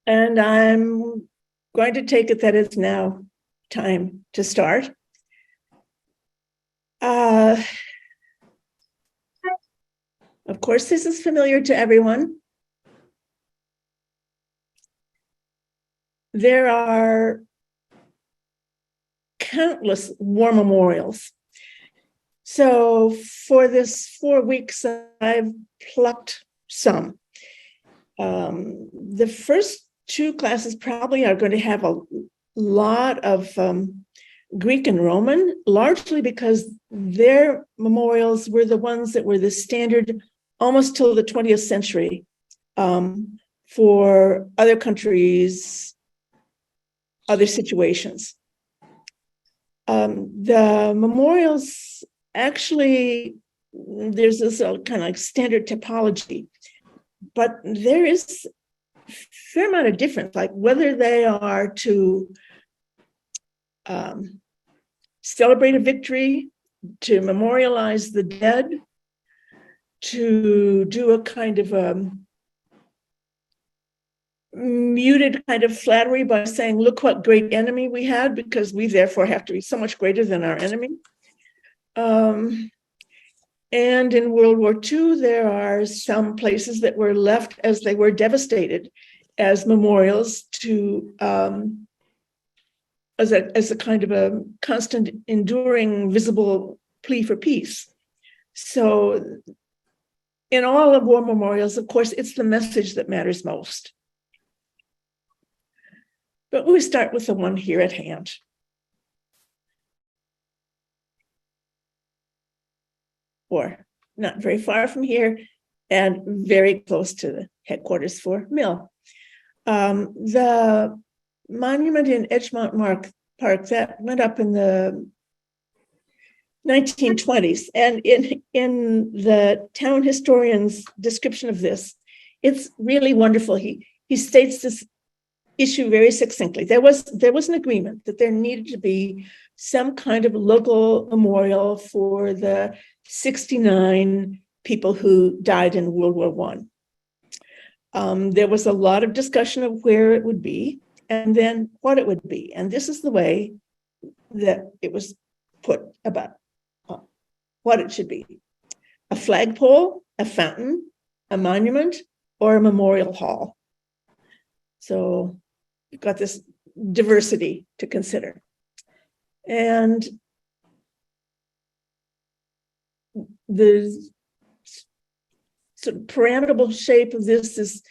And I'm going to take it that it's now time to start. Of course, this is familiar to everyone. There are countless war memorials. So for this 4 weeks, I've plucked some. The first two classes probably are going to have a lot of Greek and Roman, largely because their memorials were the ones that were the standard almost till the 20th century for other countries, other situations. The memorials actually, there's this kind of like standard typology, but there is a fair amount of difference, like whether they are to celebrate a victory, to memorialize the dead, to do a kind of muted kind of flattery by saying, look what great enemy we had, because we therefore have to be so much greater than our enemy. And in World War II, there are some places that were left as they were devastated as memorials to as a kind of a constant, enduring, visible plea for peace. So in all of war memorials, of course, it's the message that matters most. But we start with the one here at hand. Or not very far from here, and very close to the headquarters for Mill. The monument in Edgemont Park that went up in the 1920s, and in the town historian's description of this, it's really wonderful. He states this issue very succinctly. There was an agreement that there needed to be some kind of local memorial for the 69 people who died in World War I. There was a lot of discussion of where it would be and then what it would be. And this is the way that it was put about what it should be: a flagpole, a fountain, a monument, or a memorial hall. So you've got this diversity to consider. And the sort of pyramidal shape of this is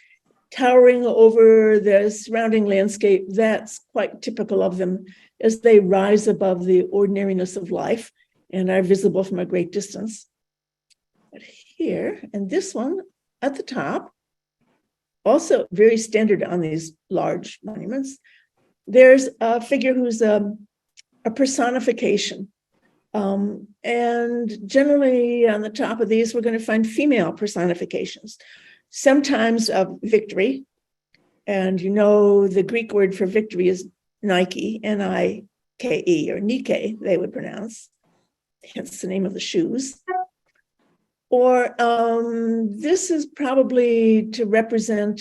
towering over the surrounding landscape. That's quite typical of them as they rise above the ordinariness of life and are visible from a great distance. But here, and this one at the top, also very standard on these large monuments, there's a figure who's a personification. And generally on the top of these, we're going to find female personifications, sometimes of victory. And you know, the Greek word for victory is Nike, N-I-K-E, or Nike, they would pronounce, hence the name of the shoes. Or this is probably to represent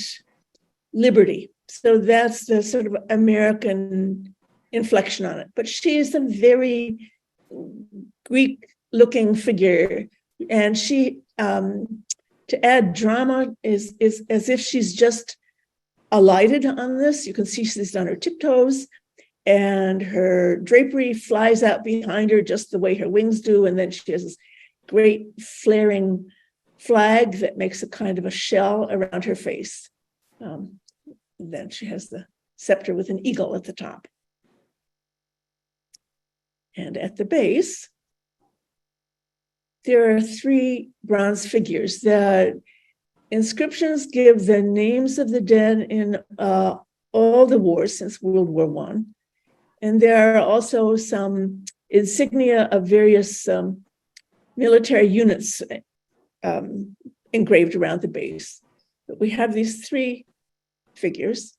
liberty. So that's the sort of American inflection on it. But she is a very Greek-looking figure, and she, to add drama, is as if she's just alighted on this. You can see she's on her tiptoes, and her drapery flies out behind her just the way her wings do, and then she has this great flaring flag that makes a kind of a shell around her face. Then she has the scepter with an eagle at the top. And at the base, there are 3 bronze figures. The inscriptions give the names of the dead in all the wars since World War I. And there are also some insignia of various military units engraved around the base. But we have these 3 figures.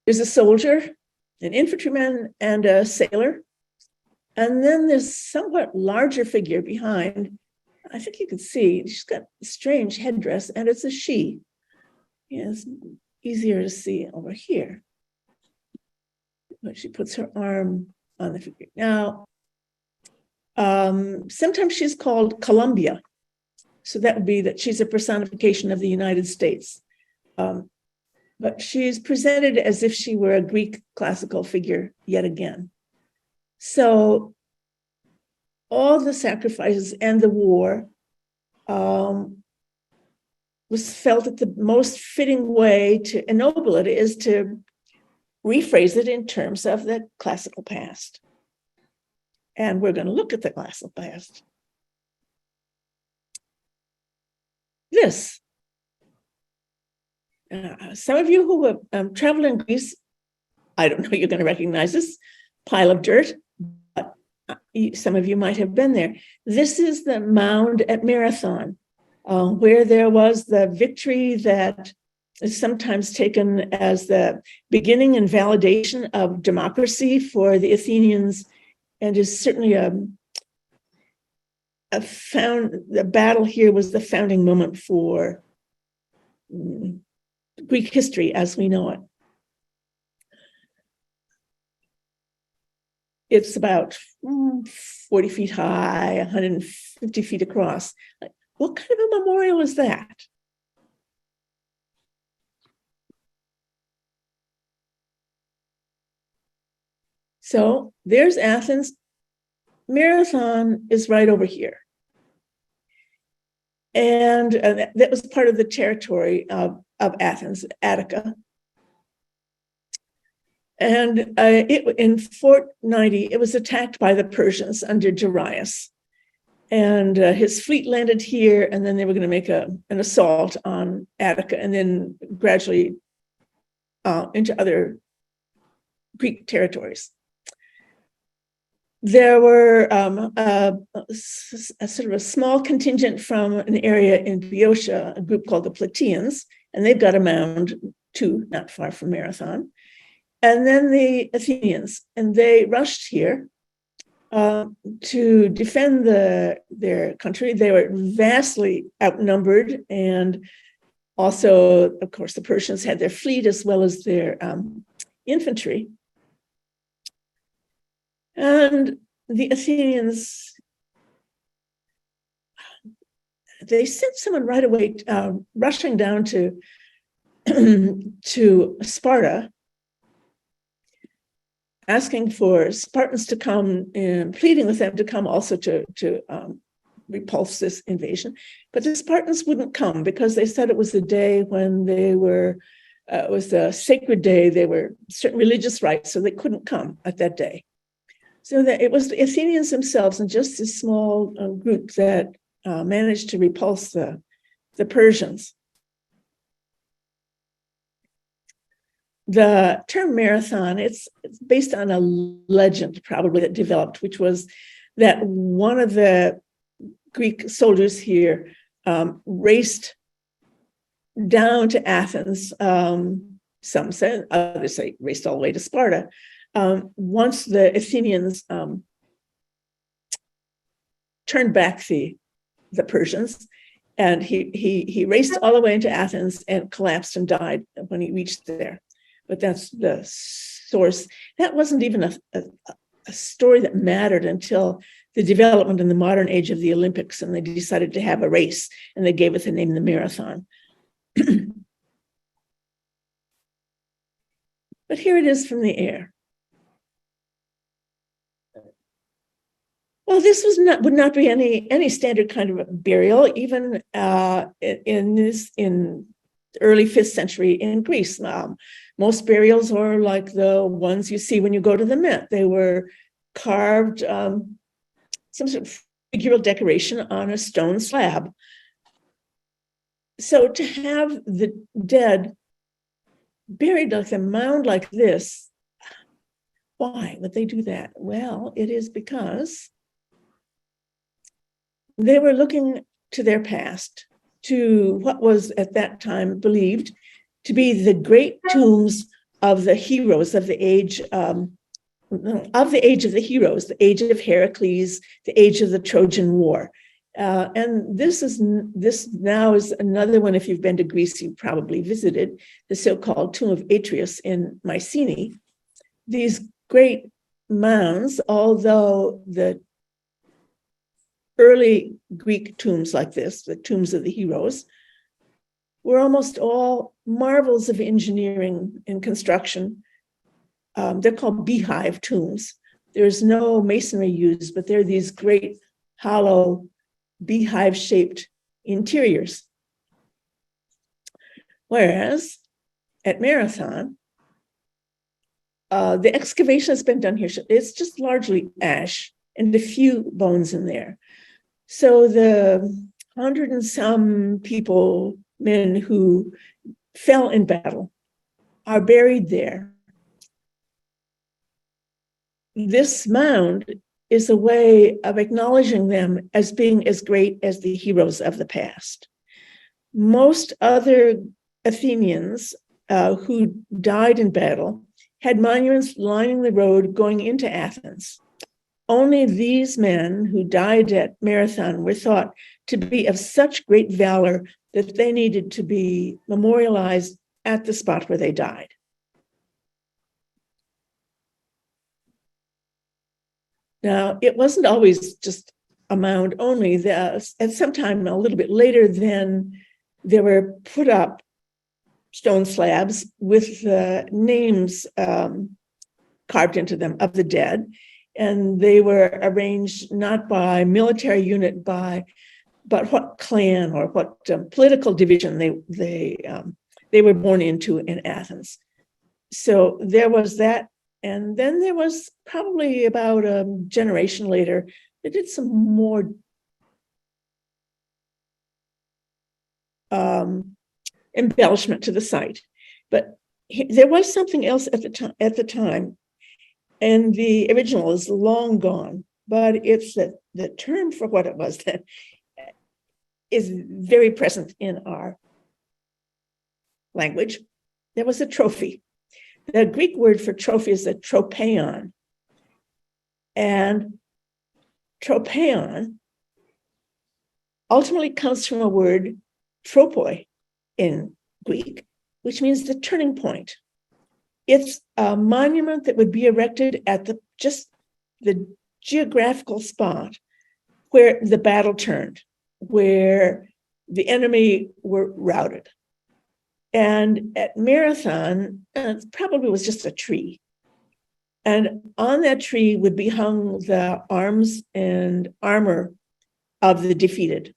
There's a soldier, an infantryman, and a sailor. And then this somewhat larger figure behind, I think you can see she's got a strange headdress, and it's a she. Yeah, it's easier to see over here. But she puts her arm on the figure. Now, sometimes she's called Columbia. So that would be that she's a personification of the United States. But she's presented as if she were a Greek classical figure yet again. So all the sacrifices and the war was felt that the most fitting way to ennoble it is to rephrase it in terms of the classical past. And we're going to look at the classical past. This. Some of you who have traveled in Greece, I don't know, you're going to recognize this pile of dirt, but some of you might have been there. This is the mound at Marathon, where there was the victory that is sometimes taken as the beginning and validation of democracy for the Athenians, and is certainly the battle here was the founding moment for Greek history as we know it. It's about 40 feet high, 150 feet across. What kind of a memorial is that? So there's Athens. Marathon is right over here. And that was part of the territory of Athens, Attica. And in 490, it was attacked by the Persians under Darius. And his fleet landed here, and then they were going to make an assault on Attica, and then gradually into other Greek territories. There were a sort of a small contingent from an area in Boeotia, a group called the Plataeans, and they've got a mound too, not far from Marathon. And then the Athenians, and they rushed here to defend their country. They were vastly outnumbered, and also, of course, the Persians had their fleet as well as their infantry. And the Athenians, they sent someone right away rushing down to Sparta, asking for Spartans to come and pleading with them to come also to repulse this invasion. But the Spartans wouldn't come because they said it was the day when they were, it was a sacred day. They were certain religious rites, so they couldn't come at that day. So that it was the Athenians themselves and just this small group that managed to repulse the Persians. The term marathon, it's based on a legend probably that developed, which was that one of the Greek soldiers here raced down to Athens. Some say, others say raced all the way to Sparta. Once the Athenians turned back the Persians, and he raced all the way into Athens and collapsed and died when he reached there. But that's the source. That wasn't even a story that mattered until the development in the modern age of the Olympics, and they decided to have a race, and they gave it the name the marathon. But here it is from the air. Well, this would not be any standard kind of a burial, even in the early 5th century in Greece. Most burials are like the ones you see when you go to the Met. They were carved, some sort of figural decoration on a stone slab. So to have the dead buried like a mound like this, why would they do that? Well, it is because they were looking to their past, to what was at that time believed to be the great tombs of the heroes of the age of the heroes, the age of Heracles, the age of the Trojan War. And this now is another one. If you've been to Greece, you probably visited the so-called Tomb of Atreus in Mycenae. These great mounds, although the early Greek tombs like this, the tombs of the heroes, were almost all marvels of engineering and construction. They're called beehive tombs. There's no masonry used, but they're these great hollow beehive-shaped interiors. Whereas at Marathon, the excavation that's been done here, it's just largely ash and a few bones in there. So the 100 and some people, men who fell in battle, are buried there. This mound is a way of acknowledging them as being as great as the heroes of the past. Most other Athenians who died in battle had monuments lining the road going into Athens. Only these men who died at Marathon were thought to be of such great valor that they needed to be memorialized at the spot where they died. Now, it wasn't always just a mound only. At some time, a little bit later, then there were put up stone slabs with the names carved into them of the dead. And they were arranged not by military unit, but what clan or what political division they were born into in Athens. So there was that. And then there was probably about a generation later, they did some more embellishment to the site. But there was something else at the time, and the original is long gone, but it's the term for what it was that is very present in our language. There was a trophy. The Greek word for trophy is a tropeon. And tropeon ultimately comes from a word tropoi in Greek, which means the turning point. It's a monument that would be erected at the geographical spot where the battle turned, where the enemy were routed. And at Marathon, it probably was just a tree. And on that tree would be hung the arms and armor of the defeated.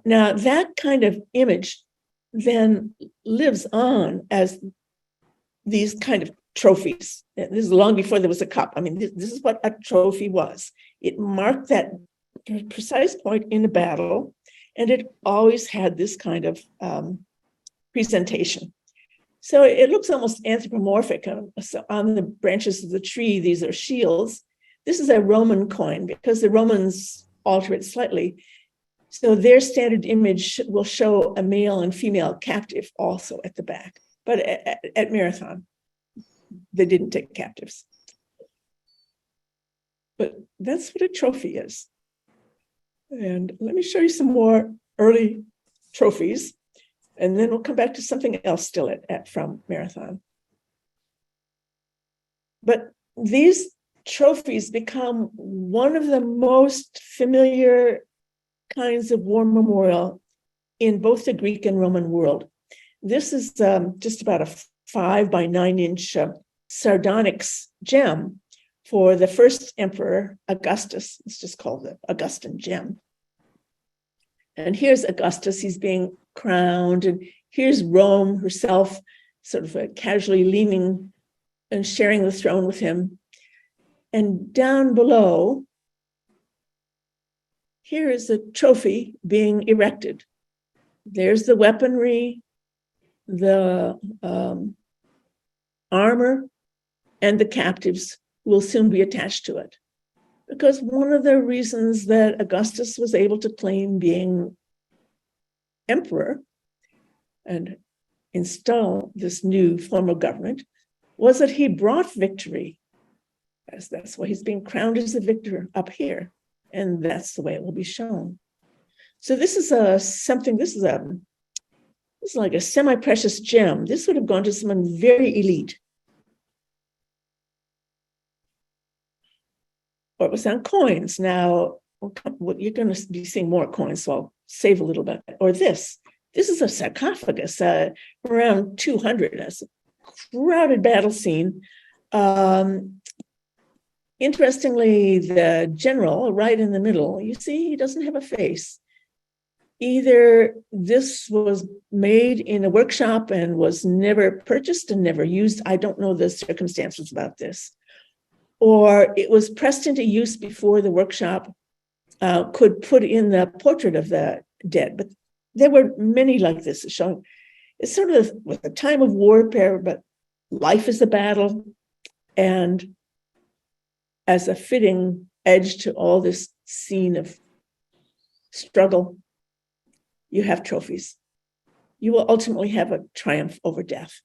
Now, that kind of image then lives on as these kind of trophies. This is long before there was a cup. I mean, this is what a trophy was. It marked that precise point in the battle, and it always had this kind of presentation. So it looks almost anthropomorphic. So on the branches of the tree, these are shields. This is a Roman coin because the Romans alter it slightly. So their standard image will show a male and female captive also at the back. But at Marathon, they didn't take captives. But that's what a trophy is. And let me show you some more early trophies, and then we'll come back to something else still from Marathon. But these trophies become one of the most familiar kinds of war memorial in both the Greek and Roman world. This is just about a 5 by 9 inch sardonyx gem for the first emperor, Augustus. It's just called the Augustan gem. And here's Augustus, he's being crowned, and here's Rome herself, sort of casually leaning and sharing the throne with him. And down below, here is a trophy being erected. There's the weaponry, the armor, and the captives will soon be attached to it. Because one of the reasons that Augustus was able to claim being emperor and install this new form of government was that he brought victory That's why he's being crowned as the victor up here. And that's the way it will be shown. So this is this is like a semi-precious gem. This would have gone to someone very elite. Or it was on coins. Now, you're going to be seeing more coins, so I'll save a little bit. Or this is a sarcophagus around 200. That's a crowded battle scene. Interestingly, the general right in the middle, you see, he doesn't have a face. Either this was made in a workshop and was never purchased and never used. I don't know the circumstances about this. Or it was pressed into use before the workshop could put in the portrait of the dead. But there were many like this showing it's sort of with a time of warfare, but life is a battle. And as a fitting edge to all this scene of struggle, you have trophies. You will ultimately have a triumph over death.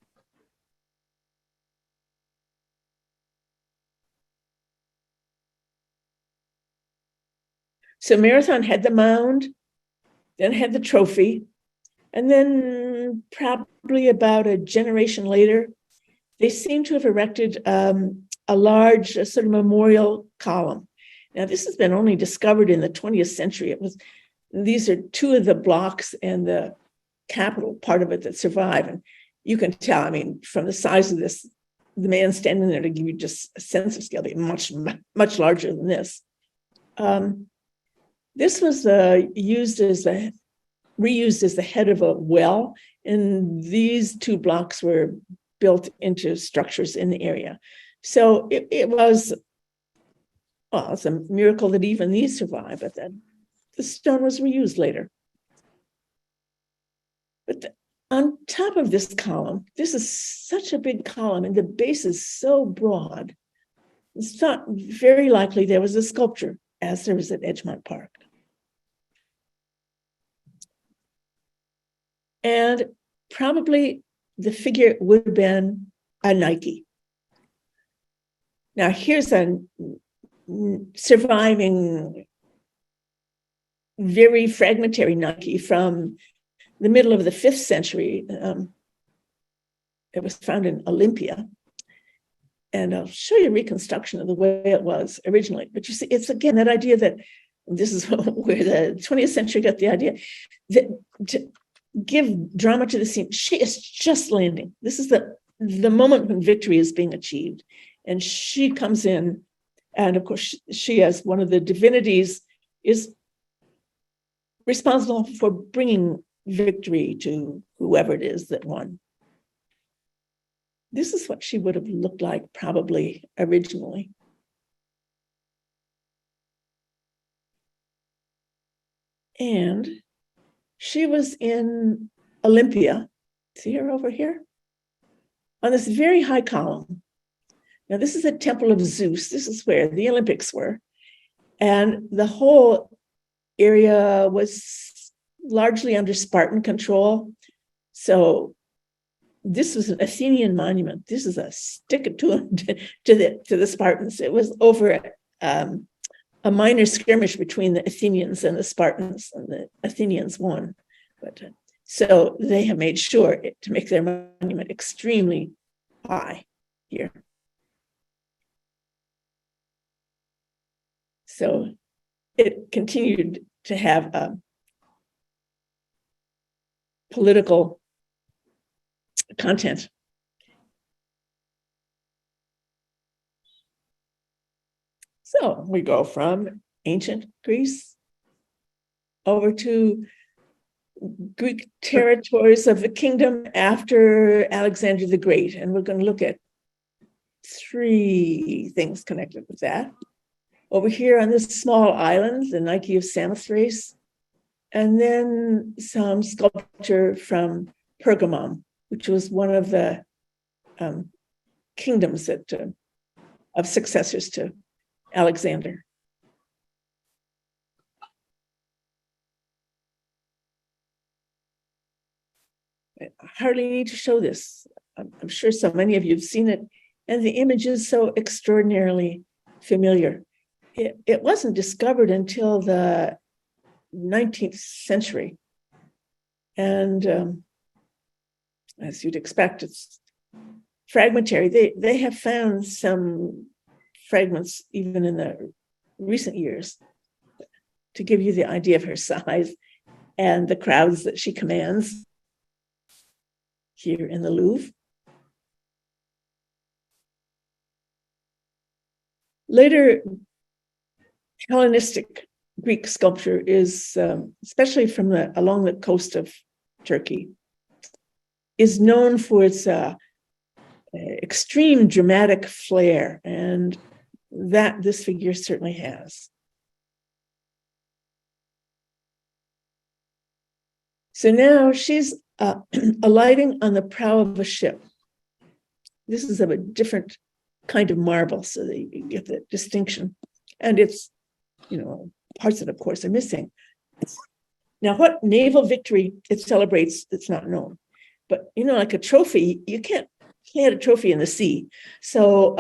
So Marathon had the mound, then had the trophy, and then probably about a generation later, they seem to have erected a large sort of memorial column. Now, this has been only discovered in the 20th century. These are two of the blocks and the capital part of it that survive. And you can tell, I mean, from the size of this, the man standing there to give you just a sense of scale, be much, much larger than this. This was reused as the head of a well, and these two blocks were built into structures in the area. So it was, well, it's a miracle that even these survive, but then the stone was reused later. But on top of this column, this is such a big column, and the base is so broad. It's not very likely there was a sculpture, as there was at Edgemont Park. And probably the figure would have been a Nike. Now, here's a surviving, very fragmentary Nike from the middle of the 5th century. It was found in Olympia. And I'll show you a reconstruction of the way it was originally. But you see, it's again that idea that this is where the 20th century got the idea that to give drama to the scene, she is just landing. This is the moment when victory is being achieved. And she comes in, and of course, she as one of the divinities is responsible for bringing victory to whoever it is that won. This is what she would have looked like probably originally. And she was in Olympia. See her over here? On this very high column. Now, this is the Temple of Zeus. This is where the Olympics were. And the whole area was largely under Spartan control. So this was an Athenian monument. This is a stick it to the Spartans. It was over a minor skirmish between the Athenians and the Spartans, and the Athenians won. But so they have made sure to make their monument extremely high here. So it continued to have a political content. So we go from ancient Greece over to Greek territories of the kingdom after Alexander the Great. And we're going to look at 3 things connected with that. Over here on this small island, the Nike of Samothrace, and then some sculpture from Pergamum, which was one of the kingdoms that of successors to Alexander. I hardly need to show this. I'm sure so many of you have seen it, and the image is so extraordinarily familiar. It wasn't discovered until the 19th century. And as you'd expect, it's fragmentary. They have found some fragments even in the recent years to give you the idea of her size and the crowds that she commands here in the Louvre. Later, Hellenistic Greek sculpture is, especially from along the coast of Turkey, is known for its extreme dramatic flair, and that this figure certainly has. So now she's alighting on the prow of a ship. This is of a different kind of marble, so that you get the distinction. And it's, parts of it, of course, are missing. Now, what naval victory it celebrates, it's not known. But, like a trophy, you can't lay a trophy in the sea. So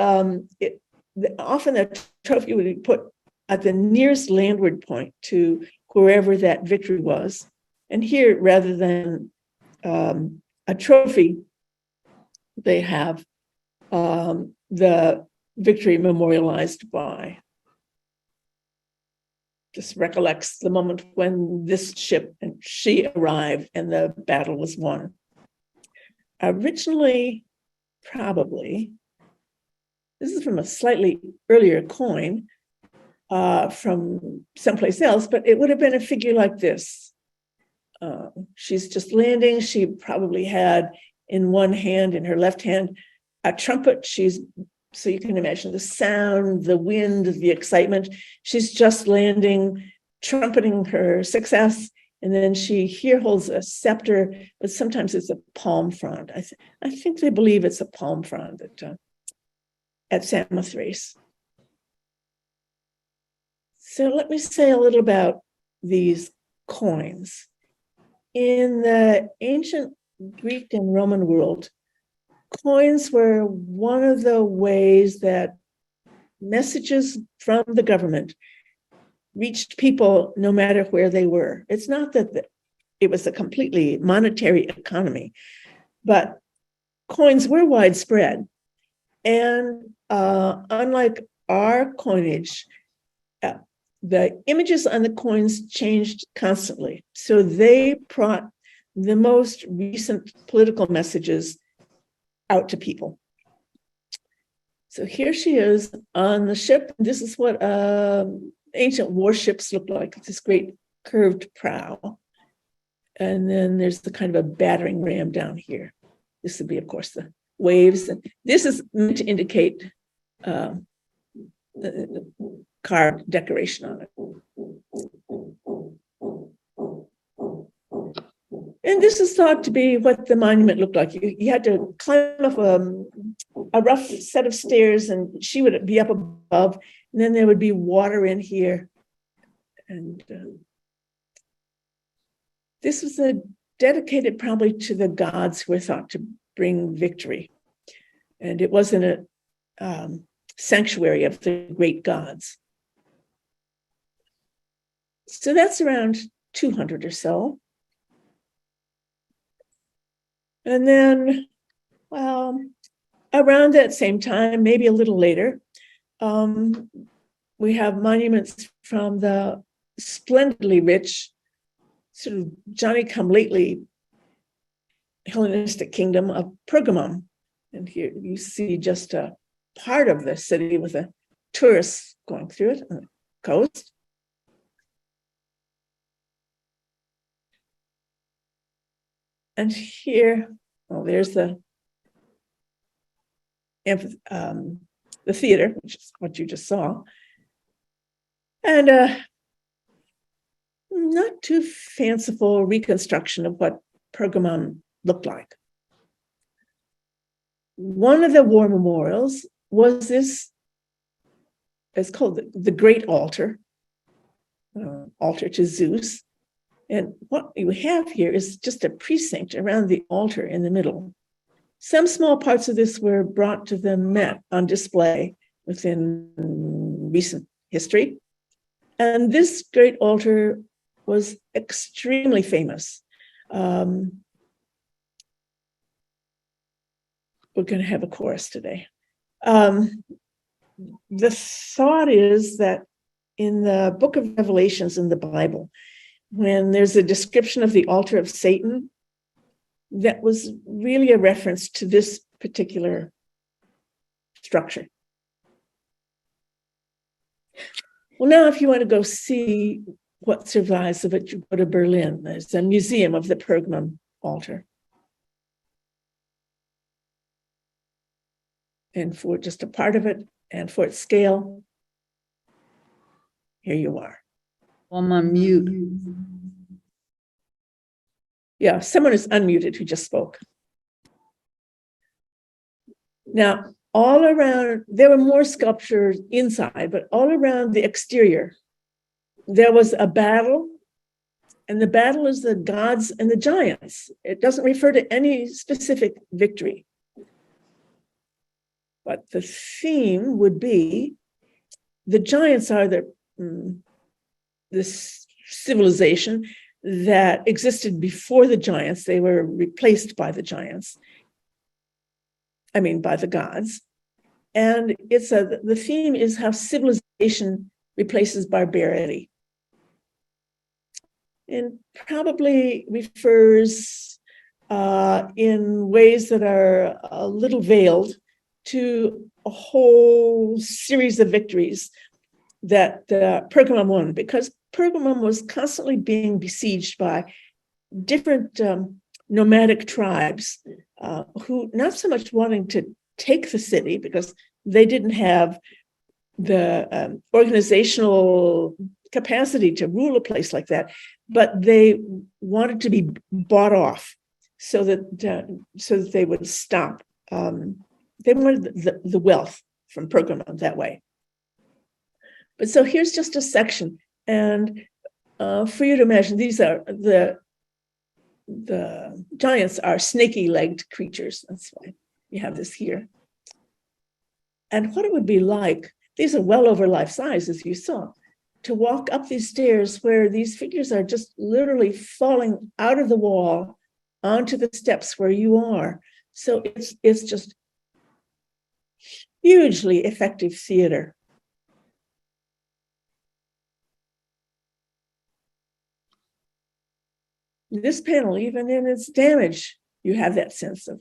often the trophy would be put at the nearest landward point to wherever that victory was. And here, rather than a trophy, they have the victory memorialized by. Just recollects the moment when this ship and she arrived and the battle was won. Originally, probably, this is from a slightly earlier coin from someplace else, but it would have been a figure like this. She's just landing. She probably had in one hand, in her left hand, a trumpet. So you can imagine the sound, the wind, the excitement. She's just landing, trumpeting her success. And then she here holds a scepter, but sometimes it's a palm frond. I think they believe it's a palm frond at Samothrace. So let me say a little about these coins. In the ancient Greek and Roman world, coins were one of the ways that messages from the government reached people no matter where they were. It's not that it was a completely monetary economy, but coins were widespread. And unlike our coinage, the images on the coins changed constantly. So they brought the most recent political messages out to people. So here she is on the ship. This is what ancient warships looked like, this great curved prow. And then there's the kind of a battering ram down here. This would be, of course, the waves. And this is meant to indicate the carved decoration on it. And this is thought to be what the monument looked like. You had to climb up a rough set of stairs, and she would be up above, and then there would be water in here. And this was dedicated probably to the gods who were thought to bring victory. And it was in a sanctuary of the great gods. So that's around 200 or so. And then, well, around that same time, maybe a little later, we have monuments from the splendidly rich, sort of Johnny-come-lately Hellenistic kingdom of Pergamum. And here you see just a part of the city with the tourists going through it on the coast. And here, well, there's the theater, which is what you just saw. And not too fanciful reconstruction of what Pergamum looked like. One of the war memorials was this, it's called the Great Altar, altar to Zeus. And what you have here is just a precinct around the altar in the middle. Some small parts of this were brought to the Met on display within recent history. And this great altar was extremely famous. We're going to have a chorus today. The thought is that in the book of Revelations in the Bible, when there's a description of the altar of Satan, that was really a reference to this particular structure. Well, now, if you want to go see what survives of it, you go to Berlin. There's a museum of the Pergamum altar. And for just a part of it, and for its scale, here you are. I'm on mute. Yeah, someone is unmuted who just spoke. Now, all around, there were more sculptures inside, but all around the exterior, there was a battle, and the battle is the gods and the giants. It doesn't refer to any specific victory. But the theme would be the giants are this civilization that existed before the giants. They were replaced by the giants. I mean, by the gods. And the theme is how civilization replaces barbarity. And probably refers in ways that are a little veiled to a whole series of victories that Pergamum won, because Pergamum was constantly being besieged by different nomadic tribes who not so much wanting to take the city because they didn't have the organizational capacity to rule a place like that, but they wanted to be bought off so that they would stop. They wanted the wealth from Pergamum that way. But so here's just a section, and for you to imagine, these are the giants are snaky-legged creatures. That's why you have this here. And what it would be like, these are well over life size, as you saw, to walk up these stairs where these figures are just literally falling out of the wall onto the steps where you are. So it's just hugely effective theater. This panel, even in its damage, you have that sense of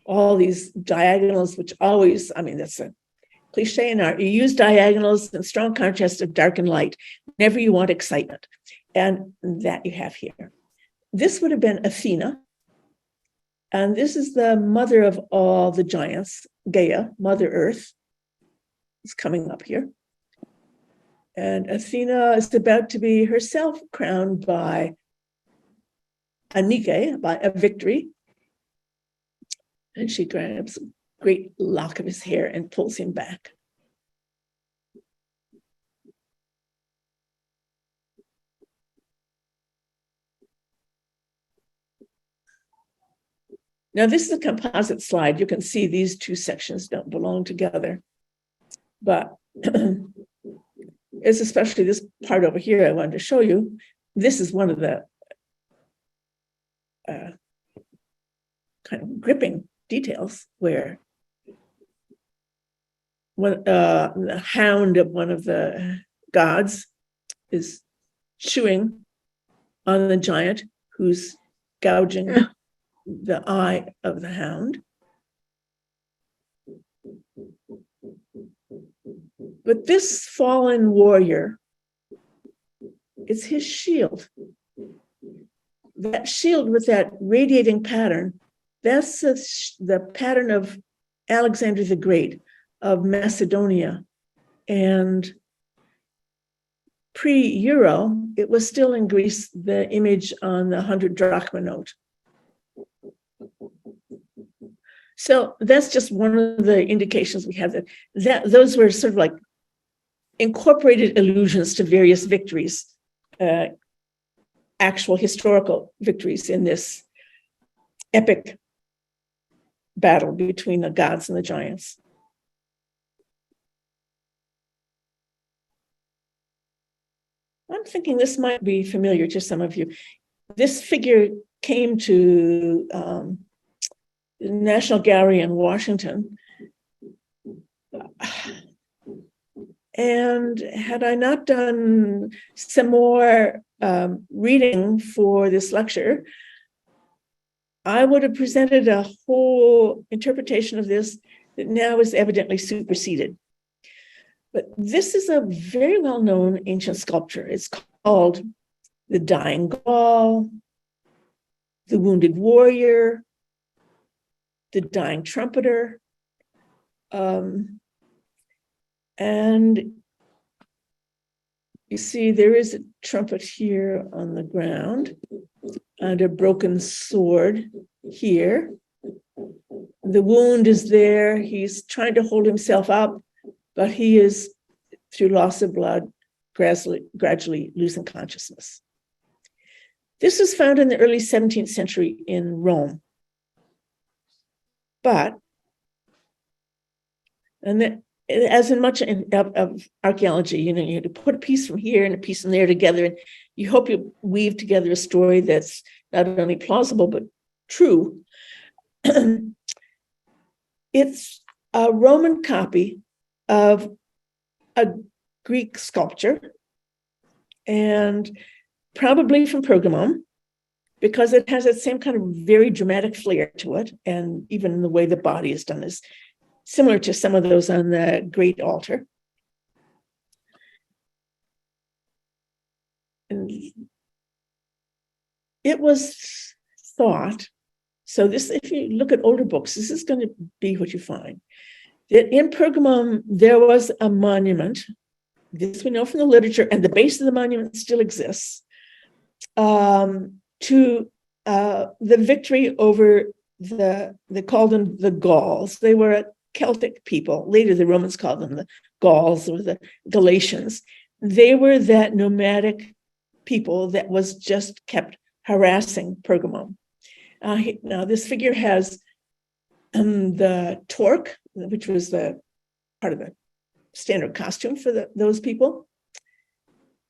all these diagonals, which always, I mean, that's a cliche in art. You use diagonals in strong contrast of dark and light whenever you want excitement. And that you have here. This would have been Athena. And this is the mother of all the giants, Gaia, Mother Earth, is coming up here. And Athena is about to be herself crowned by a Nike, by a victory. And she grabs a great lock of his hair and pulls him back. Now, this is a composite slide. You can see these two sections don't belong together. But it's especially this part over here I wanted to show you. This is one of the kind of gripping details where the hound of one of the gods is chewing on the giant who's gouging the eye of the hound. But this fallen warrior, it's his shield. That shield with that radiating pattern, that's the pattern of Alexander the Great, of Macedonia. And pre-Euro, it was still in Greece, the image on the 100 drachma note. So that's just one of the indications we have that those were sort of like incorporated allusions to various victories, actual historical victories in this epic battle between the gods and the giants. I'm thinking this might be familiar to some of you. This figure came to the National Gallery in Washington. And had I not done some more reading for this lecture, I would have presented a whole interpretation of this that now is evidently superseded. But this is a very well-known ancient sculpture. It's called the Dying Gaul, the Wounded Warrior, the Dying Trumpeter. And you see there is a trumpet here on the ground and a broken sword here. The wound is there. He's trying to hold himself up, but he is, through loss of blood, gradually losing consciousness. This was found in the early 17th century in Rome. But, as in much of archaeology, you have to put a piece from here and a piece from there together, and you hope you weave together a story that's not only plausible, but true. It's a Roman copy of a Greek sculpture, and probably from Pergamum, because it has that same kind of very dramatic flair to it, and even the way the body is done is similar to some of those on the Great Altar. And it was thought, so this, if you look at older books, this is going to be what you find, that in Pergamum there was a monument, this we know from the literature, and the base of the monument still exists, to the victory over they called them the Gauls. They were a Celtic people. Later, the Romans called them the Gauls or the Galatians. They were that nomadic people that was just kept harassing Pergamum. Now, this figure has the torque, which was the part of the standard costume for those people.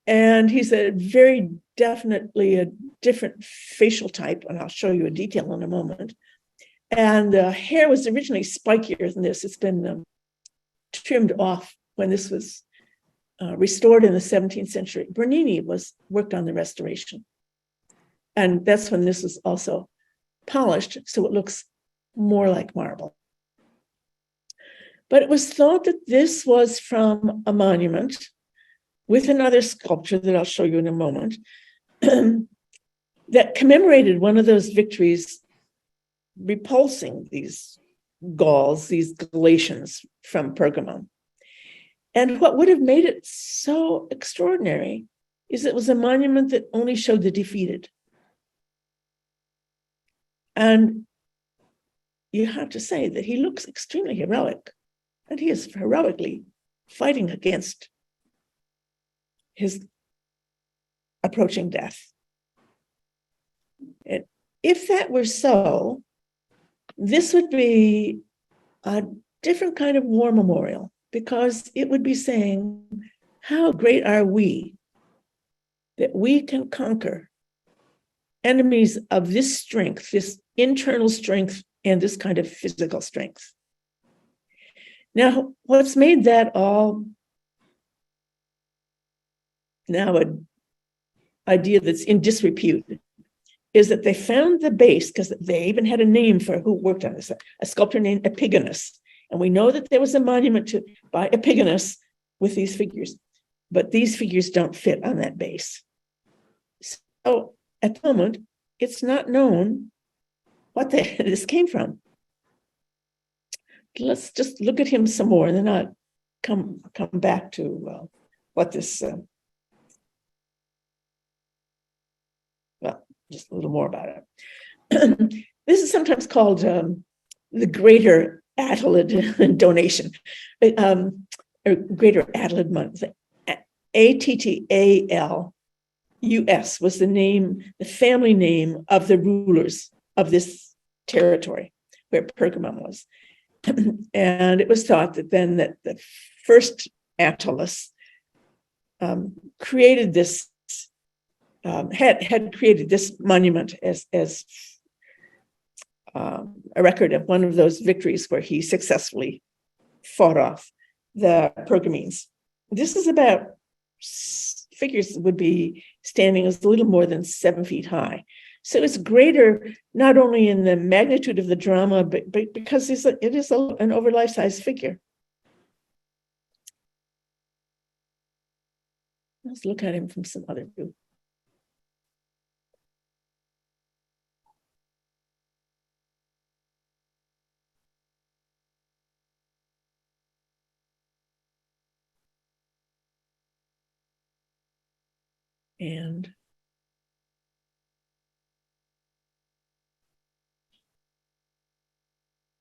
And he's very definitely a different facial type, and I'll show you a detail in a moment. And the hair was originally spikier than this. It's been trimmed off when this was restored in the 17th century. Bernini worked on the restoration. And that's when this was also polished, so it looks more like marble. But it was thought that this was from a monument with another sculpture that I'll show you in a moment, that commemorated one of those victories, repulsing these Gauls, these Galatians from Pergamum. And what would have made it so extraordinary is it was a monument that only showed the defeated. And you have to say that he looks extremely heroic, and he is heroically fighting against his approaching death. And if that were so, this would be a different kind of war memorial, because it would be saying, how great are we that we can conquer enemies of this strength, this internal strength, and this kind of physical strength. Now, what's made that all now an idea that's in disrepute is that they found the base, because they even had a name for who worked on this, a sculptor named Epigonus. And we know that there was a monument by Epigonus with these figures, but these figures don't fit on that base. So at the moment, it's not known what this came from. Let's just look at him some more, and then I'll come back to what this, just a little more about it. This is sometimes called the Greater Attalid donation, or Greater Attalid month. Attalus was the name, the family name of the rulers of this territory where Pergamum was. And it was thought that then that the first Attalus created this had created this monument as a record of one of those victories where he successfully fought off the Pergamines. This is about figures would be standing as a little more than 7 feet high. So it's greater not only in the magnitude of the drama, but because it is an over life-size figure. Let's look at him from some other view. And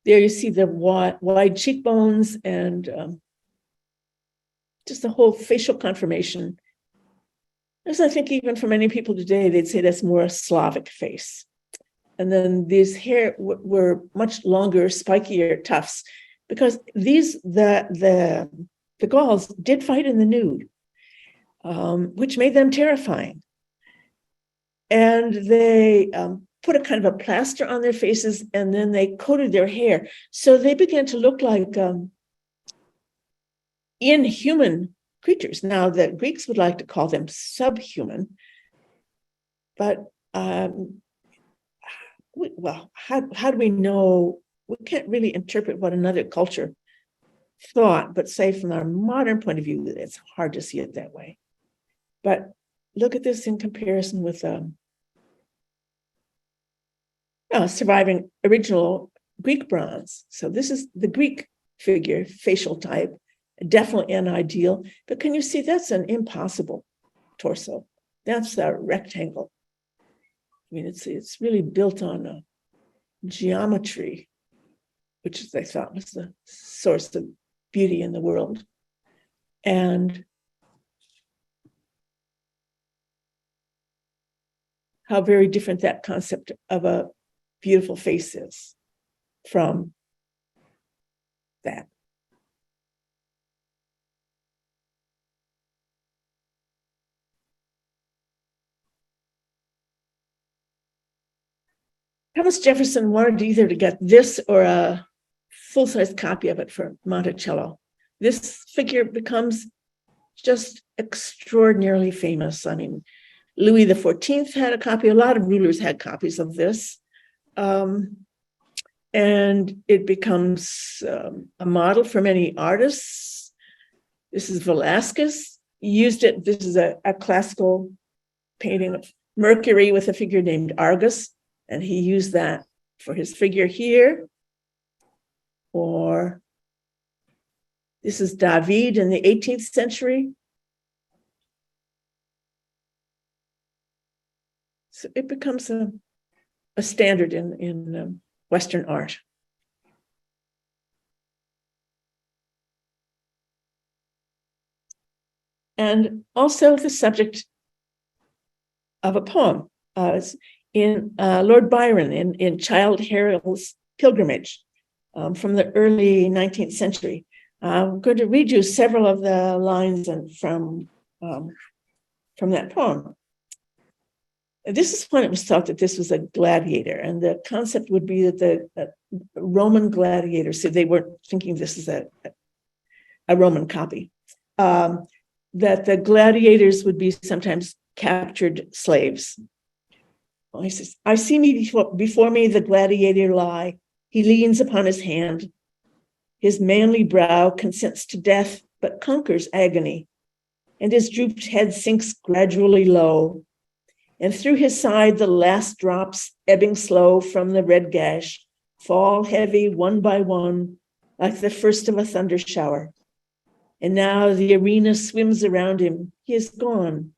there you see the wide cheekbones and just the whole facial conformation. As I think even for many people today, they'd say that's more a Slavic face. And then these hair were much longer, spikier tufts, because the Gauls did fight in the nude, which made them terrifying. And they put a kind of a plaster on their faces, and then they coated their hair. So they began to look like inhuman creatures. Now, the Greeks would like to call them subhuman, but how do we know? We can't really interpret what another culture thought, but say from our modern point of view, it's hard to see it that way. But look at this in comparison with surviving original Greek bronze. So this is the Greek figure, facial type, definitely an ideal. But can you see that's an impossible torso? That's a rectangle. I mean, it's really built on a geometry, which they thought was the source of beauty in the world. And how very different that concept of a beautiful face is from that. Thomas Jefferson wanted either to get this or a full-size copy of it for Monticello. This figure becomes just extraordinarily famous. I mean, Louis XIV had a copy. A lot of rulers had copies of this. And it becomes a model for many artists. This is Velasquez. Used it. This is a classical painting of Mercury with a figure named Argus. And he used that for his figure here. Or this is David in the 18th century. So it becomes a standard in Western art. And also the subject of a poem. In Lord Byron in Childe Harold's Pilgrimage from the early 19th century. I'm going to read you several of the lines from that poem. This is when it was thought that this was a gladiator, and the concept would be that the Roman gladiators, so they weren't thinking this is a Roman copy, that the gladiators would be sometimes captured slaves. Well, he says, I see me before me the gladiator lie. He leans upon his hand. His manly brow consents to death, but conquers agony. And his drooped head sinks gradually low. And through his side, the last drops, ebbing slow from the red gash, fall heavy one by one, like the first of a thunder shower. And now the arena swims around him. He is gone,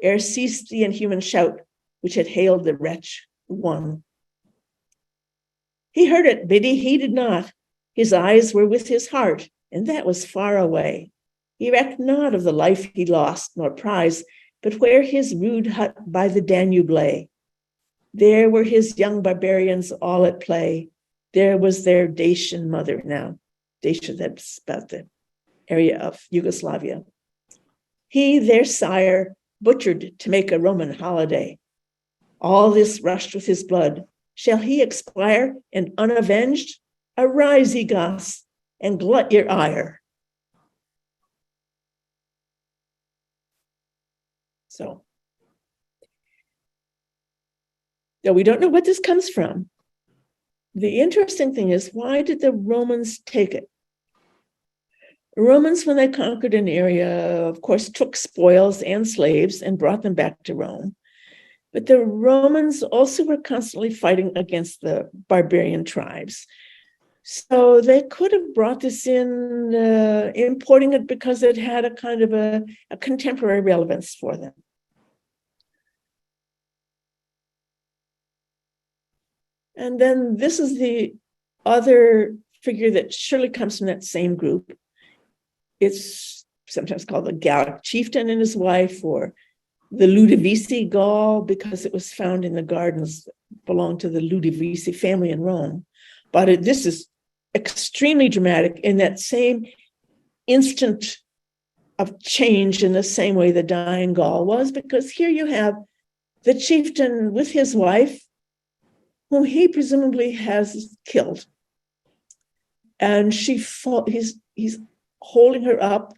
ere ceased the inhuman shout, which had hailed the wretch won. He heard it, but he heeded not. His eyes were with his heart, and that was far away. He recked not of the life he lost, nor prize, but where his rude hut by the Danube lay. There were his young barbarians all at play. There was their Dacian mother now. Dacia, that's about the area of Yugoslavia. He, their sire, butchered to make a Roman holiday. All this rushed with his blood. Shall he expire and unavenged? Arise, ye Goths, and glut your ire. So, though we don't know what this comes from, the interesting thing is, why did the Romans take it? The Romans, when they conquered an area, of course, took spoils and slaves and brought them back to Rome. But the Romans also were constantly fighting against the barbarian tribes. So they could have brought this in, importing it because it had a kind of a contemporary relevance for them. And then this is the other figure that surely comes from that same group. It's sometimes called the Gallic chieftain and his wife, or the Ludovisi Gaul, because it was found in the gardens that belonged to the Ludovisi family in Rome. But this is extremely dramatic in that same instant of change, in the same way the dying Gaul was, because here you have the chieftain with his wife, whom he presumably has killed. And he's holding her up,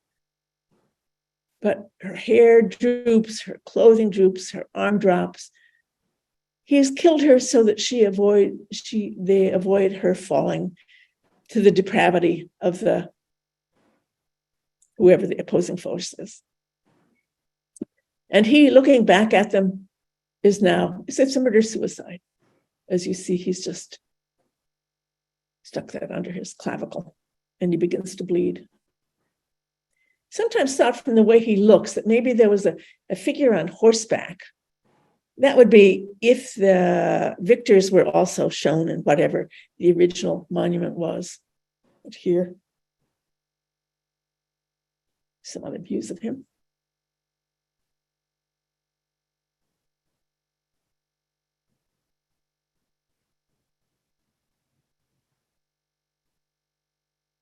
but her hair droops, her clothing droops, her arm drops. He has killed her so that they avoid her falling to the depravity of whoever the opposing force is. And he, looking back at them, it's a murder-suicide. As you see, he's just stuck that under his clavicle, and he begins to bleed. Sometimes thought from the way he looks that maybe there was a figure on horseback. That would be if the victors were also shown in whatever the original monument was. But here, some other views of him.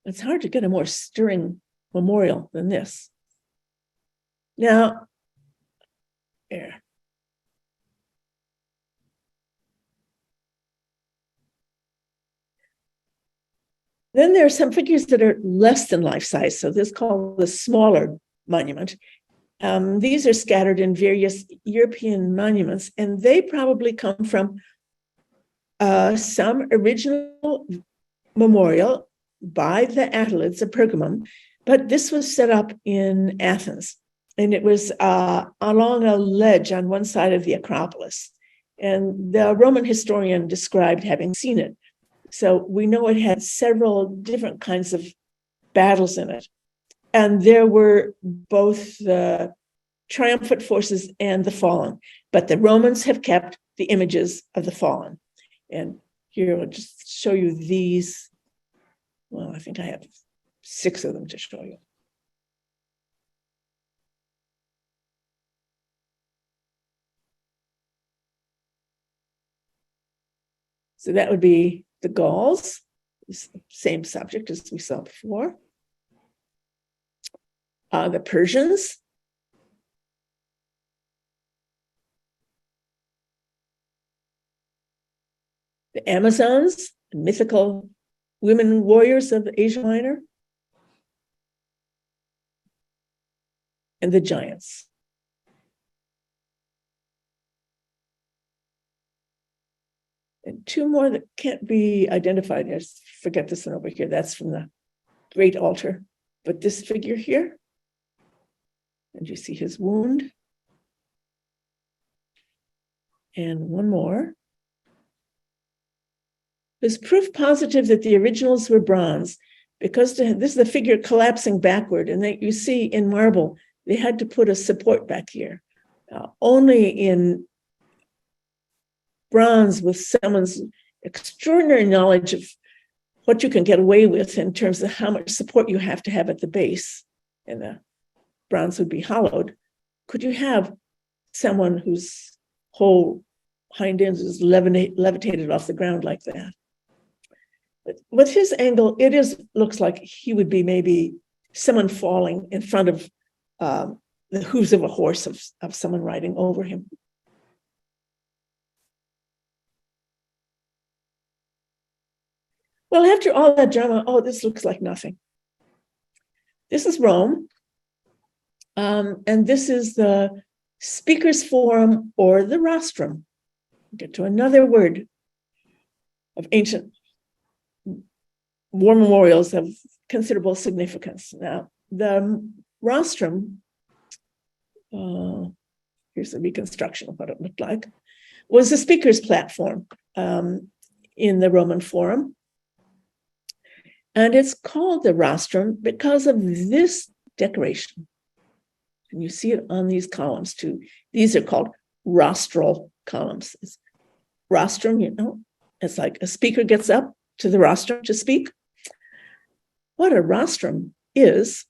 It's hard to get a more stirring memorial than this. Now, here. Then there are some figures that are less than life size. So this is called the smaller monument. These are scattered in various European monuments, and they probably come from some original memorial by the Attalids of Pergamum, but this was set up in Athens, and it was along a ledge on one side of the Acropolis. And the Roman historian described having seen it. So we know it had several different kinds of battles in it. And there were both the triumphant forces and the fallen, but the Romans have kept the images of the fallen. And here I'll just show you these. Well, I think I have 6 of them to show you. So that would be the Gauls, same subject as we saw before. The Persians. The Amazons, the mythical women warriors of Asia Minor. And the giants. And 2 more that can't be identified. I just forget this one over here. That's from the Great Altar. But this figure here, and you see his wound. And one more. There's proof positive that the originals were bronze, because this is the figure collapsing backward. And you see in marble, they had to put a support back here. Only in bronze, with someone's extraordinary knowledge of what you can get away with in terms of how much support you have to have at the base, and the bronze would be hollowed, could you have someone whose whole hind ends is levitated off the ground like that? But with his angle, looks like he would be maybe someone falling in front of the hooves of a horse of someone riding over him. Well, after all that drama, this looks like nothing. This is Rome. And this is the Speaker's Forum, or the rostrum. Get to another word of ancient war memorials of considerable significance. Now, the rostrum, here's a reconstruction of what it looked like, was the speaker's platform in the Roman Forum. And it's called the rostrum because of this decoration. And you see it on these columns too. These are called rostral columns. It's rostrum, it's like a speaker gets up to the rostrum to speak. What a rostrum is,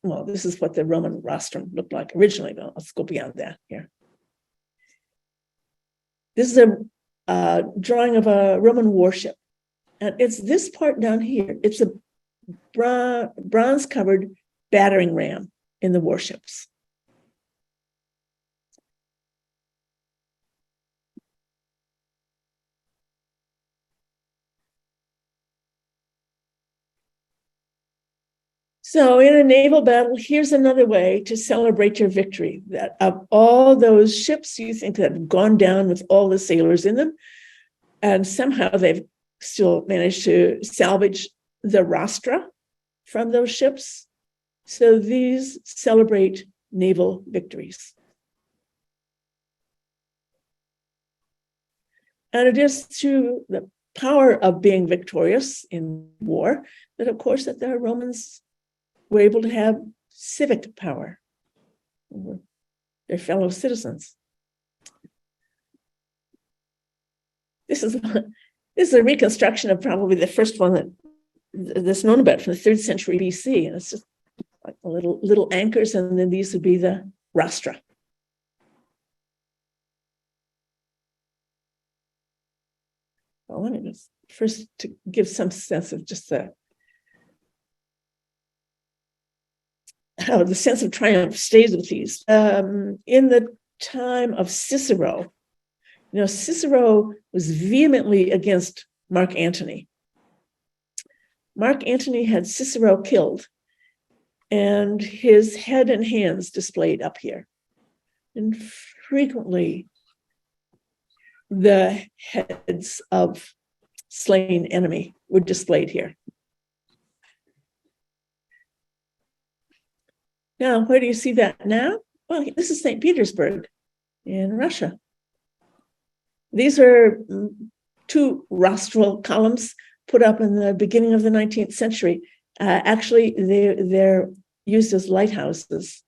well, this is what the Roman rostrum looked like originally, but let's go beyond that here. This is a drawing of a Roman warship. And it's this part down here. It's a bronze-covered battering ram in the warships. So in a naval battle, here's another way to celebrate your victory, that of all those ships you think that have gone down with all the sailors in them, and somehow they've still managed to salvage the rostra from those ships. So these celebrate naval victories. And it is through the power of being victorious in war that, of course, that the Romans were able to have civic power over their fellow citizens. This is a reconstruction of probably the first one that's known about from the 3rd century BC. And it's just like little anchors, and then these would be the rostra. Well, let me just first to give some sense of just how the sense of triumph stays with these. In the time of Cicero, Cicero was vehemently against Mark Antony. Mark Antony had Cicero killed and his head and hands displayed up here. And frequently the heads of slain enemy were displayed here. Now, where do you see that now? Well, this is St. Petersburg in Russia. These are 2 rostral columns put up in the beginning of the 19th century. Actually, they're used as lighthouses.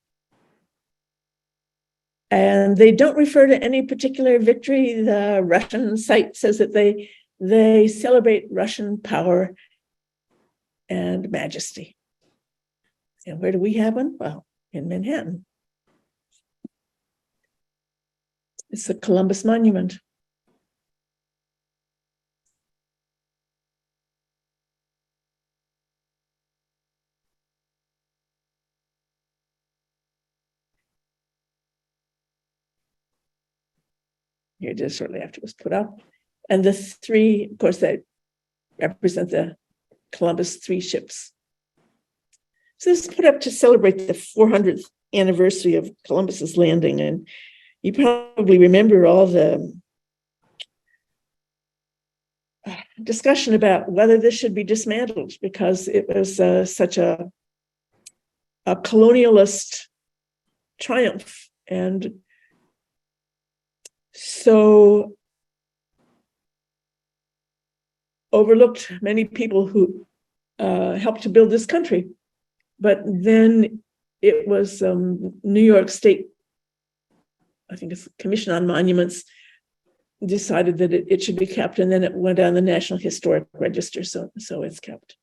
And they don't refer to any particular victory. The Russian site says that they celebrate Russian power and majesty. And where do we have one? Well, in Manhattan. It's the Columbus Monument. Here it is shortly after it was put up. And the 3, of course, that represent the Columbus 3 ships. So this is put up to celebrate the 400th anniversary of Columbus's landing. And you probably remember all the discussion about whether this should be dismantled, because it was such a colonialist triumph. And so overlooked many people who helped to build this country. But then it was New York State, I think it's Commission on Monuments, decided that it should be kept, and then it went on the National Historic Register, so it's kept.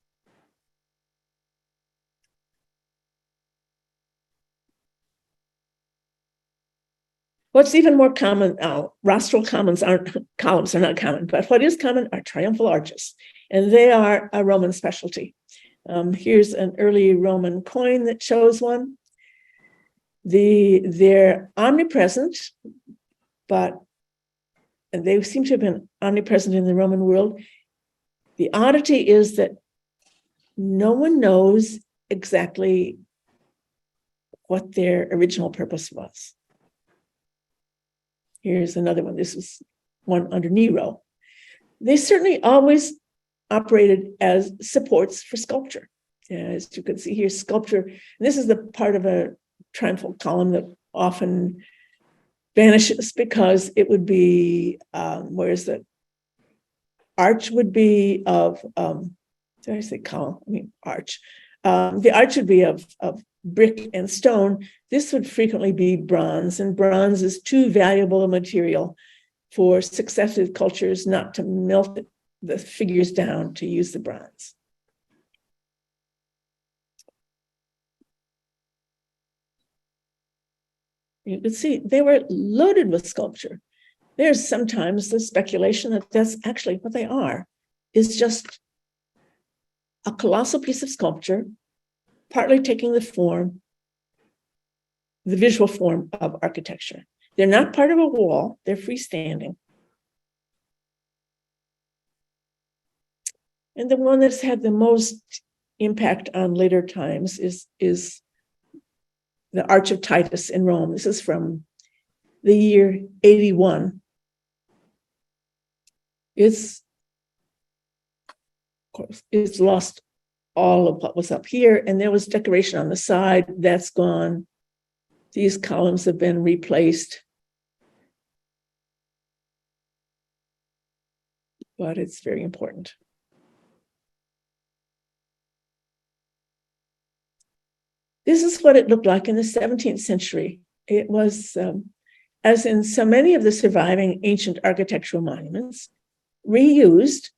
What's even more common, rostral columns are not common, but what is common are triumphal arches, and they are a Roman specialty. Here's an early Roman coin that shows one. They're omnipresent, but they seem to have been omnipresent in the Roman world. The oddity is that no one knows exactly what their original purpose was. Here's another one. This was one under Nero. They certainly always operated as supports for sculpture. As you can see here, sculpture, and this is the part of a triumphal column that often vanishes because it would be, whereas the arch would be of, did I say column? I mean arch. The arch would be of brick and stone. This would frequently be bronze, and bronze is too valuable a material for successive cultures not to melt the figures down to use the bronze. You can see they were loaded with sculpture. There's sometimes the speculation that that's actually what they are, is just a colossal piece of sculpture, partly taking the visual form of architecture. They're not part of a wall, they're freestanding. And the one that's had the most impact on later times is the Arch of Titus in Rome. This is from the year 81. It's lost all of what was up here, and there was decoration on the side. That's gone. These columns have been replaced. But it's very important. This is what it looked like in the 17th century. It was, as in so many of the surviving ancient architectural monuments, reused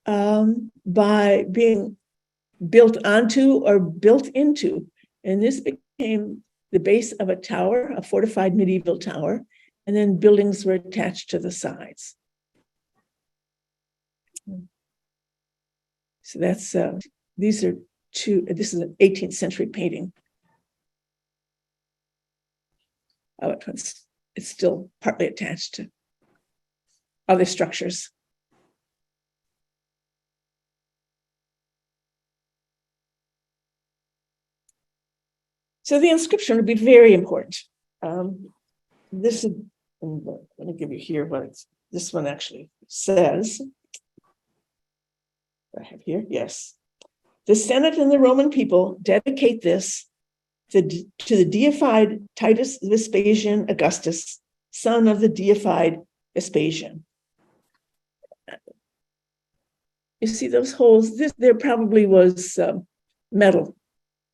by being built onto or built into. And this became the base of a tower, a fortified medieval tower, and then buildings were attached to the sides. So that's, these are two, this is an 18th century painting. Oh, it's still partly attached to other structures. So the inscription would be very important. This is, let me give you here what this one actually says. I have here, yes. The Senate and the Roman people dedicate this to the deified Titus Vespasian Augustus, son of the deified Vespasian. You see those holes? There probably was metal.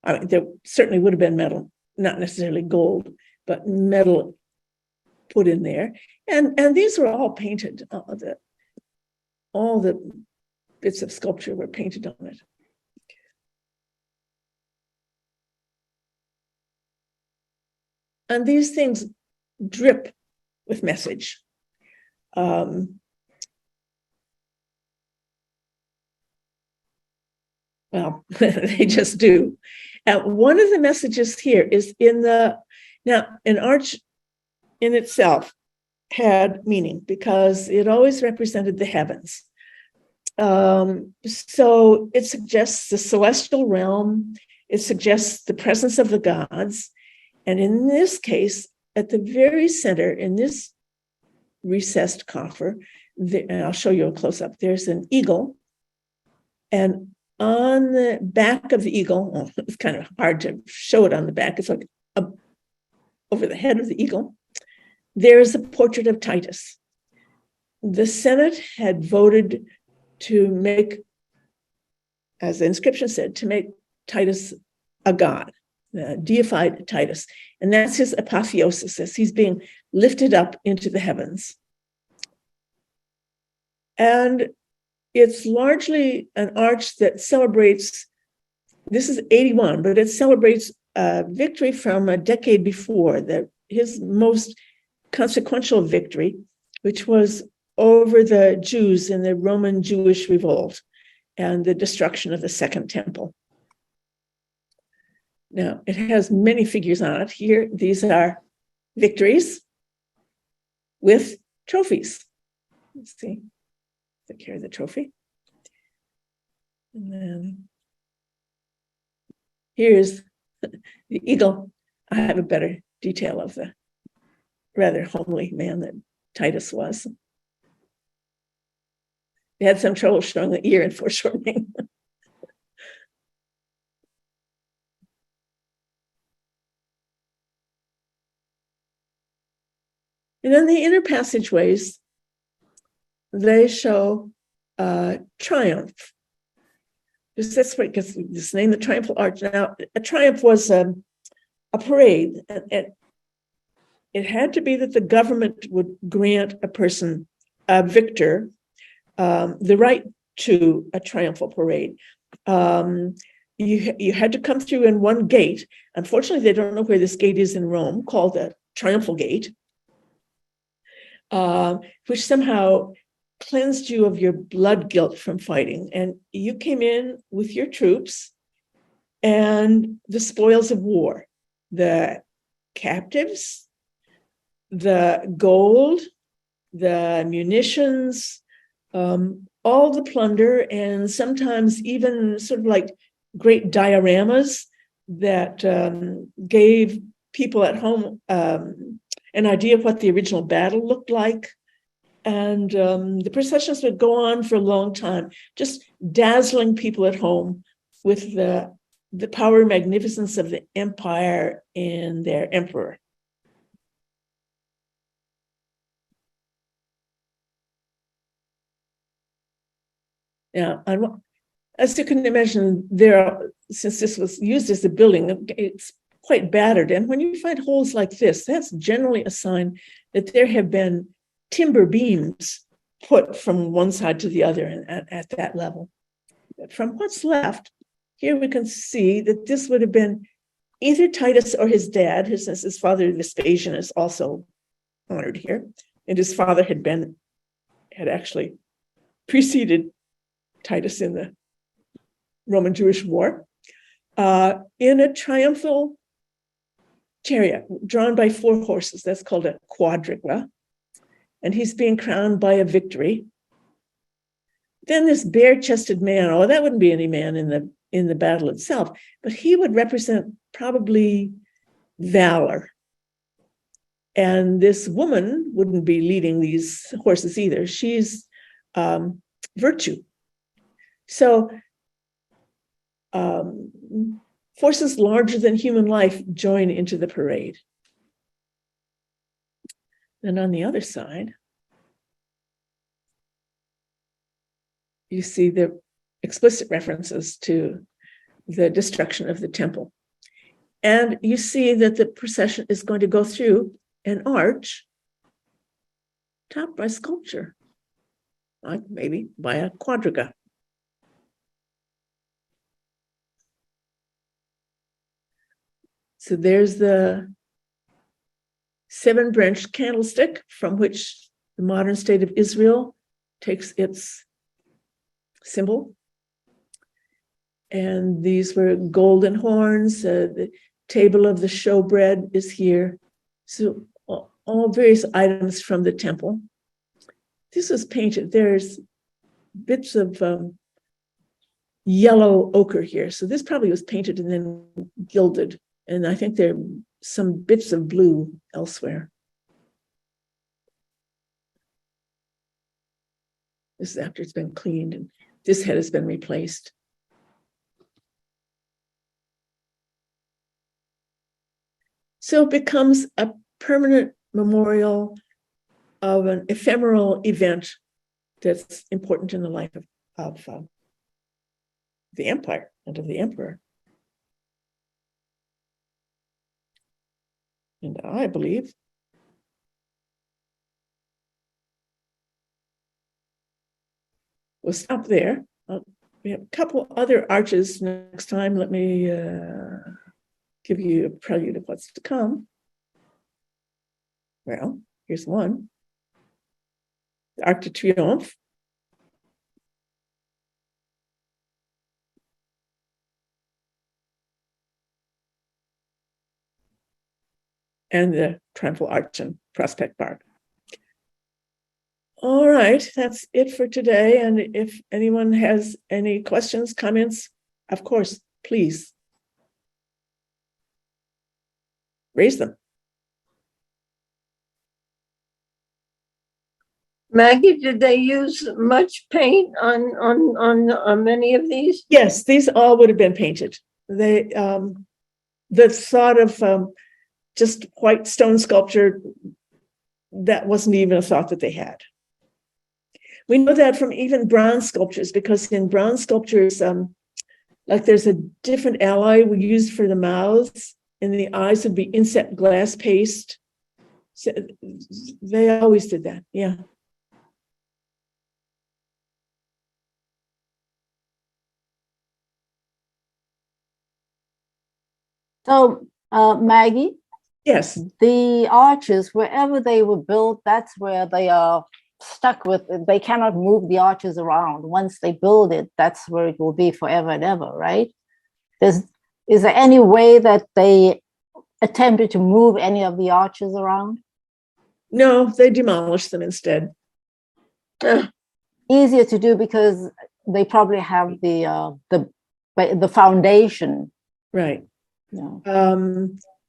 I mean, there certainly would have been metal, not necessarily gold, but metal put in there. And these were all painted. All the bits of sculpture were painted on it. And these things drip with message. Well, they just do. One of the messages here is now an arch in itself had meaning because it always represented the heavens. So it suggests the celestial realm. It suggests the presence of the gods. And in this case, at the very center, in this recessed coffer, and I'll show you a close-up, there's an eagle. And on the back of the eagle, well, it's kind of hard to show it on the back, it's like over the head of the eagle, there is a portrait of Titus. The Senate had voted to make, as the inscription said, to make Titus a god. Deified Titus, and that's his apotheosis, as he's being lifted up into the heavens. And it's largely an arch that celebrates, this is 81, but it celebrates victory from a decade before, his most consequential victory, which was over the Jews in the Roman Jewish revolt and the destruction of the Second Temple. Now, it has many figures on it. Here, these are victories with trophies. Let's see. Take care of the trophy. And then here's the eagle. I have a better detail of the rather homely man that Titus was. They had some trouble showing the ear in foreshortening. And then the inner passageways, they show triumph. That's what gets this name, the Triumphal Arch. Now, a triumph was a parade. It had to be that the government would grant a person, a victor, the right to a triumphal parade. You had to come through in one gate. Unfortunately, they don't know where this gate is in Rome, called the Triumphal Gate, which somehow cleansed you of your blood guilt from fighting. And you came in with your troops and the spoils of war, the captives, the gold, the munitions, all the plunder, and sometimes even sort of like great dioramas that gave people at home an idea of what the original battle looked like. And the processions would go on for a long time, just dazzling people at home with the power and magnificence of the empire and their emperor. Now, as you can imagine, since this was used as a building, it's quite battered. And when you find holes like this, that's generally a sign that there have been timber beams put from one side to the other at that level. From what's left, here we can see that this would have been either Titus or his dad. His father, Vespasian, is also honored here. And his father had actually preceded Titus in the Roman-Jewish War, in a triumphal chariot drawn by 4 horses. That's called a quadriga. And he's being crowned by a victory. Then this bare-chested man, that wouldn't be any man in the battle itself, but he would represent probably valor. And this woman wouldn't be leading these horses either. She's virtue. So forces larger than human life join into the parade. And on the other side, you see the explicit references to the destruction of the temple. And you see that the procession is going to go through an arch topped by sculpture, like maybe by a quadriga. So there's the 7-branch candlestick from which the modern state of Israel takes its symbol. And these were golden horns. The table of the showbread is here. So all various items from the temple. This was painted. There's bits of yellow ochre here. So this probably was painted and then gilded. And I think there are some bits of blue elsewhere. This is after it's been cleaned and this head has been replaced. So it becomes a permanent memorial of an ephemeral event that's important in the life of the empire and of the emperor. And I believe we'll stop there. We have a couple other arches next time. Let me give you a prelude of what's to come. Well, here's one. The Arc de Triomphe. and the Triumphal Arch and Prospect Park. All right, that's it for today. And if anyone has any questions, comments, of course, please raise them. Maggie, did they use much paint on many of these? Yes, these all would have been painted. They the thought of just white stone sculpture, that wasn't even a thought that they had. We know that from even bronze sculptures, because in bronze sculptures, like there's a different alloy we use for the mouths, and the eyes would be inset glass paste. So they always did that, yeah. So, Maggie, Yes, the arches, wherever they were built, that's where they are stuck with. They cannot move the arches around. Once they build it, that's where it will be forever and ever, right? Is there any way that they attempted to move any of the arches around? no, they demolished them instead. Easier to do because they probably have the foundation. Right. No.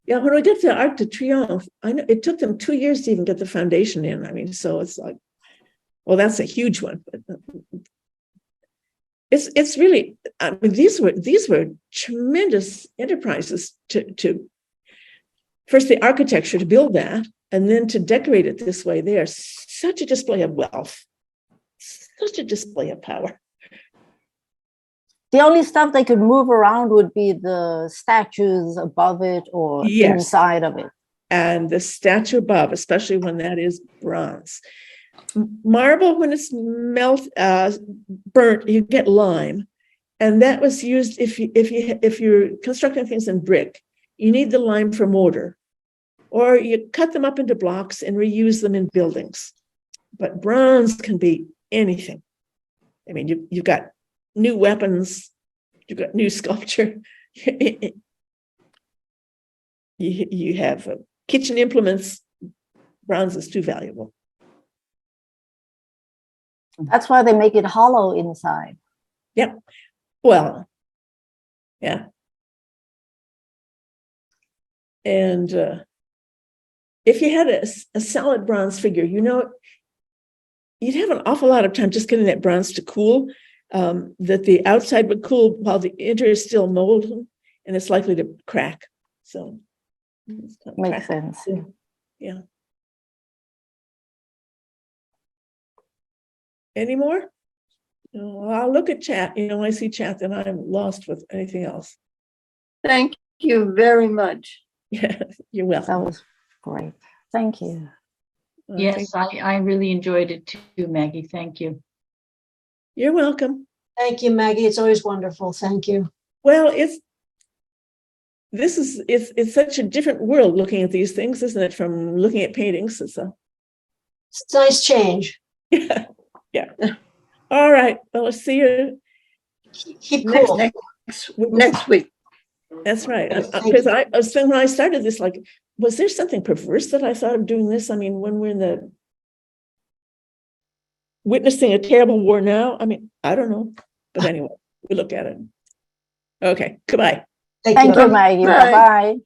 Yeah, when we get to Arc de Triomphe, I know it took them 2 years to even get the foundation in. I mean, so it's like, well, that's a huge one. But it's really, I mean, these were tremendous enterprises to first the architecture to build that, and then to decorate it this way. They are such a display of wealth, such a display of power. The only stuff they could move around would be the statues above it or inside of it. And the statue above, especially when that is bronze. Marble, when it's burnt, you get lime, and that was used if you're constructing things in brick. You need the lime for mortar, or you cut them up into blocks and reuse them in buildings. But bronze can be anything. I mean, you've got new weapons, you've got new sculpture. You have kitchen implements. Bronze is too valuable. That's why they make it hollow inside. Yep. Well, yeah. And if you had a solid bronze figure, you'd have an awful lot of time just getting that bronze to cool, that the outside would cool while the inner is still molten, and it's likely to crack. So Makes sense. Yeah. Any more? No, I'll look at chat. When I see chat, then I'm lost with anything else. Thank you very much. Yeah, you're welcome. That was great. Thank you. Yes, I really enjoyed it too, Maggie. Thank you. You're welcome. Thank you, Maggie. It's always wonderful. Thank you. Well, it's such a different world looking at these things, isn't it? From looking at paintings. It's a nice change. Yeah. All right. Well, let's see you Keep cool. Next week. That's right. Because I was thinking when I started this, like, was there something perverse that I thought of doing this? I mean, when we're witnessing a terrible war now, I mean, I don't know. But anyway, we look at it. Okay. Goodbye. Thank you, Maggie. Bye. Bye-bye.